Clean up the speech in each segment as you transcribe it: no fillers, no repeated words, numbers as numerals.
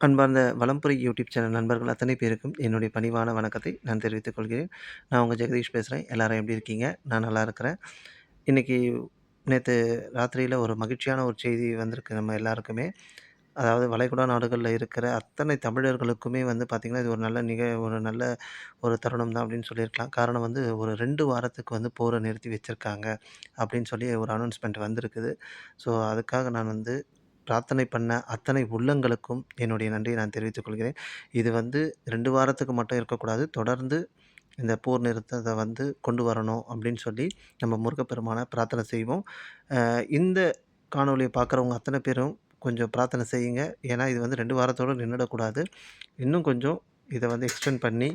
அன்பார்ந்த Valampuri YouTube channel நண்பர்கள் அத்தனை பேருக்கும் என்னுடைய பணிவான வணக்கத்தை நான் தெரிவித்துக் கொள்கிறேன். நான் உங்க ஜெகதீஷ் பேசுறேன். எல்லாரும் எப்படி இருக்கீங்க? நான் நல்லா இருக்கிறேன். இன்னைக்கு நேத்து ராத்திரியில ஒரு மகிழ்ச்சியான ஒரு செய்தி வந்திருக்கு நம்ம எல்லாருக்குமே. அதாவது வளைகுடா நாடுகள்ல இருக்கிற அத்தனை தமிழர்களுக்குமே வந்து பார்த்தீங்கன்னா, இது ஒரு நல்ல ஒரு தருணம் தான் அப்படின்னு சொல்லியிருக்கலாம். காரணம் வந்து ஒரு 2 வாரத்துக்கு வந்து போர நிறுத்தி வச்சிருக்காங்க அப்படின்னு சொல்லி ஒரு அனௌன்ஸ்மென்ட் வந்திருக்குது. ஸோ அதுக்காக நான் வந்து பிரார்த்தனை பண்ண அத்தனை உள்ளங்களுக்கும் என்னுடைய நன்றியை நான் தெரிவித்துக் கொள்கிறேன். இது வந்து 2 வாரத்துக்கு மட்டும் இருக்கக்கூடாது. தொடர்ந்து இந்த போர் நிறுத்தத்த வந்து கொண்டு வரணும் அப்படின்னு சொல்லி நம்ம முருகப்பெருமான பிரார்த்தனை செய்வோம். இந்த காணொளிய பார்க்குறவங்க அத்தனை பேரும் கொஞ்சம் பிரார்த்தனை செய்யுங்க. ஏன்னா இது வந்து 2 வாரத்தோட நின்னுடக்கூடாது. இன்னும் கொஞ்சம் இத வந்து எக்ஸ்டெண்ட் பண்ணி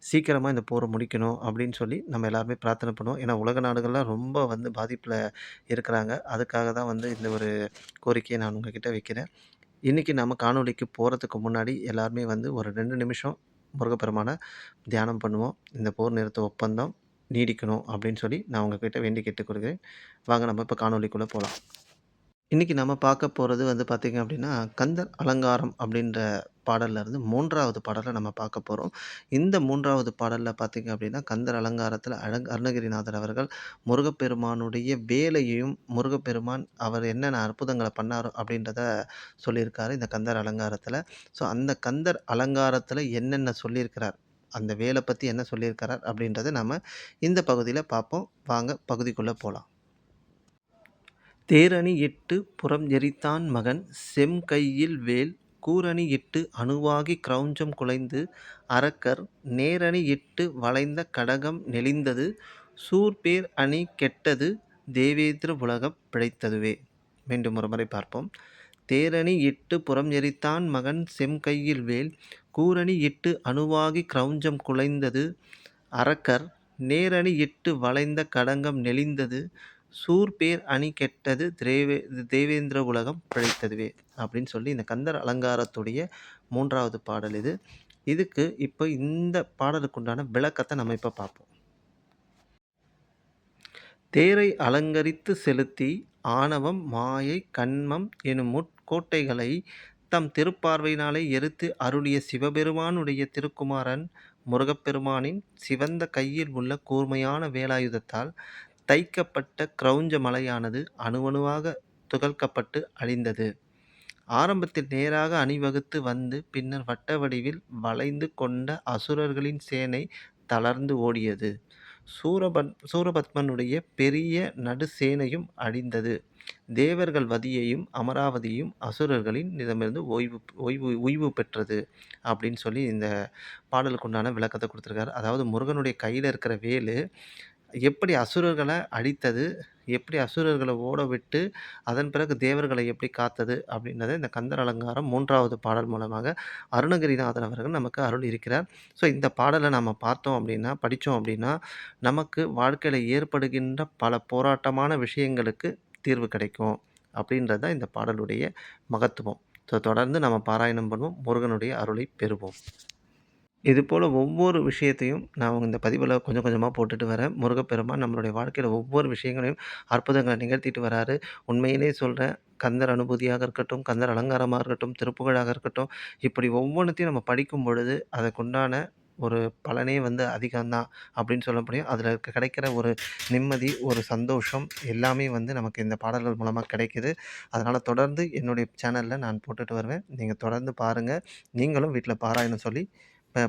சீக்கிரமா இந்த போர முடிக்கணும் அப்படின்னு சொல்லி நம்ம எல்லாருமே பிரார்த்தனை பண்ணுவோம். ஏன்னா உலக நாடுகள்லாம் ரொம்ப வந்து பாதிப்புல இருக்கிறாங்க. அதுக்காக தான் வந்து இந்த ஒரு கோரிக்கைய நான் உங்ககிட்ட வைக்கிறேன். இன்னைக்கு நம்ம காணொளிக்கு போறதுக்கு முன்னாடி எல்லாருமே வந்து ஒரு 2 நிமிஷம் முருகப்பெருமான தியானம் பண்ணுவோம். இந்த போர் நிறுத்த ஒப்பந்தம் நீடிக்கணும் அப்படின்னு சொல்லி நான் உங்ககிட்ட வேண்டி கேட்டுக்கொள்கிறேன். வாங்க நம்ம இப்ப காணொளிக்குள்ள போலாம். இன்னைக்கு நம்ம பார்க்க போறது வந்து பார்த்தீங்க அப்படின்னா, கந்தர் அலங்காரம் அப்படின்ற பாடல்ல இருந்து 3வது பாடல நம்ம பார்க்க போறோம். இந்த 3வது பாடல்ல பார்த்தீங்க அப்படின்னா, கந்தர் அலங்காரத்தில அருணகிரிநாதர் அவர்கள் முருகப்பெருமானுடைய வேலையையும், முருகப்பெருமான் அவர் என்னென்ன அற்புதங்கள பண்ணாரோ அப்படின்றத சொல்லியிருக்காரு இந்த கந்தர் அலங்காரத்தில. ஸோ அந்த கந்தர் அலங்காரத்தில என்னென்ன சொல்லியிருக்கிறார், அந்த வேல பத்தி என்ன சொல்லியிருக்கிறார் அப்படின்றத நம்ம இந்த பகுதியில பார்ப்போம். வாங்க பகுதிக்குள்ள போலாம். தேரணி இட்டு புறம் எரித்தான் மகன் செம்கையில் வேல் கூரணி இட்டு அணுவாகிக் கிரௌஞ்சம் குலைந்து அரக்கர் நேரணி இட்டு வளைந்த கடகம் நெளிந்தது சூர்பேர் அணி கெட்டது தேவேந்திர உலகப் பிழைத்ததுவே. மீண்டும் ஒருமுறை பார்ப்போம். தேரணி இட்டு புறம் எரித்தான் மகன் செம்கையில் வேல் கூரணி இட்டு அணுவாகிக் கிரௌஞ்சம் குலைந்தது அரக்கர் நேரணி இட்டு வளைந்த கடங்கம் நெளிந்தது சூர்பேர் அணி கெட்டது தேவேந்திர உலகம் பிழைத்ததுவே அப்படின்னு சொல்லி இந்த கந்தர் அலங்காரத்துடைய 3வது பாடல் இது. இதுக்கு இப்போ இந்த பாடலுக்கு உண்டான விளக்கத்தை நம்ம இப்போ பார்ப்போம். தேரை அலங்கரித்து செலுத்தி ஆணவம் மாயை கன்மம் எனும் முட்கோட்டைகளை தம் திருப்பார்வையினாலே எரித்து அருளிய சிவபெருமானுடைய திருக்குமாரன் முருகப்பெருமானின் சிவந்த கையில் உள்ள கூர்மையான வேலாயுதத்தால் தைக்கப்பட்ட கிரௌஞ்ச மலையானது அணுவணுவாக துகள்க்கப்பட்டு அழிந்தது. ஆரம்பத்தில் நேராக அணிவகுத்து வந்து பின்னர் வட்ட வடிவில் வளைந்து கொண்ட அசுரர்களின் சேனை தளர்ந்து ஓடியது. சூரபத்மனுடைய பெரிய நடுசேனையும் அழிந்தது. தேவர்கள் வதியையும் அமராவதியும் அசுரர்களின் இடமிருந்து ஓய்வு பெற்றது அப்படின்னு சொல்லி இந்த பாடலுக்கு உண்டான விளக்கத்தை கொடுத்துருக்காரு. அதாவது முருகனுடைய கையில் இருக்கிற வேலு எப்படி அசுரர்களை அழித்தது, எப்படி அசுரர்களை ஓட விட்டு அதன் பிறகு தேவர்களை எப்படி காத்தது அப்படின்றத இந்த கந்தர் அலங்காரம் 3வது பாடல் மூலமாக அருணகிரிநாதர் அவர்கள் நமக்கு அருள் இருக்கிறார். ஸோ இந்த பாடலை நம்ம பார்த்தோம் அப்படின்னா, படித்தோம் அப்படின்னா, நமக்கு வாழ்க்கையில் ஏற்படுகின்ற பல போராட்டமான விஷயங்களுக்கு தீர்வு கிடைக்கும் அப்படின்றது தான் இந்த பாடலுடைய மகத்துவம். ஸோ தொடர்ந்து நம்ம பாராயணம் பண்ணுவோம். முருகனுடைய அருளை பெறுவோம். இதுபோல் ஒவ்வொரு விஷயத்தையும் நான் இந்த பதிவில் கொஞ்சம் கொஞ்சமாக போட்டுட்டு வரேன். முருகப்பெருமான் நம்மளுடைய வாழ்க்கையில் ஒவ்வொரு விஷயங்களையும் அற்புதங்களை நிகழ்த்திட்டு வராரு. உண்மையிலே சொல்கிறேன். கந்தர் அனுபூதியாக இருக்கட்டும், கந்தர் அலங்காரமாக இருக்கட்டும், திருப்புகழாக இருக்கட்டும், இப்படி ஒவ்வொன்னுத்தையும் நம்ம படிக்கும் பொழுது அதற்குண்டான ஒரு பலனே வந்து அதிகம் தான் அப்படின்னு சொல்ல முடியும். அதில் கிடைக்கிற ஒரு நிம்மதி, ஒரு சந்தோஷம் எல்லாமே வந்து நமக்கு இந்த பாடல்கள் மூலமாக கிடைக்குது. அதனால் தொடர்ந்து என்னுடைய சேனலில் நான் போட்டுட்டு வருவேன். நீங்கள் தொடர்ந்து பாருங்கள். நீங்களும் வீட்டில் பாராயணம் சொல்லி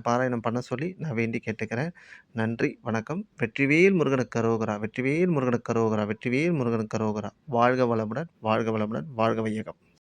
பாராயணம் பண்ண சொல்லி நான் வேண்டி கேட்டுக்கிறேன். நன்றி, வணக்கம். வெற்றிவேல் முருகனுக்கு அரோகரா, வெற்றிவேல் முருகனுக்கு அரோகரா, வெற்றிவேல் முருகனுக்கு அரோகரா. வாழ்க வளமுடன், வாழ்க வளமுடன், வாழ்க வையகம்.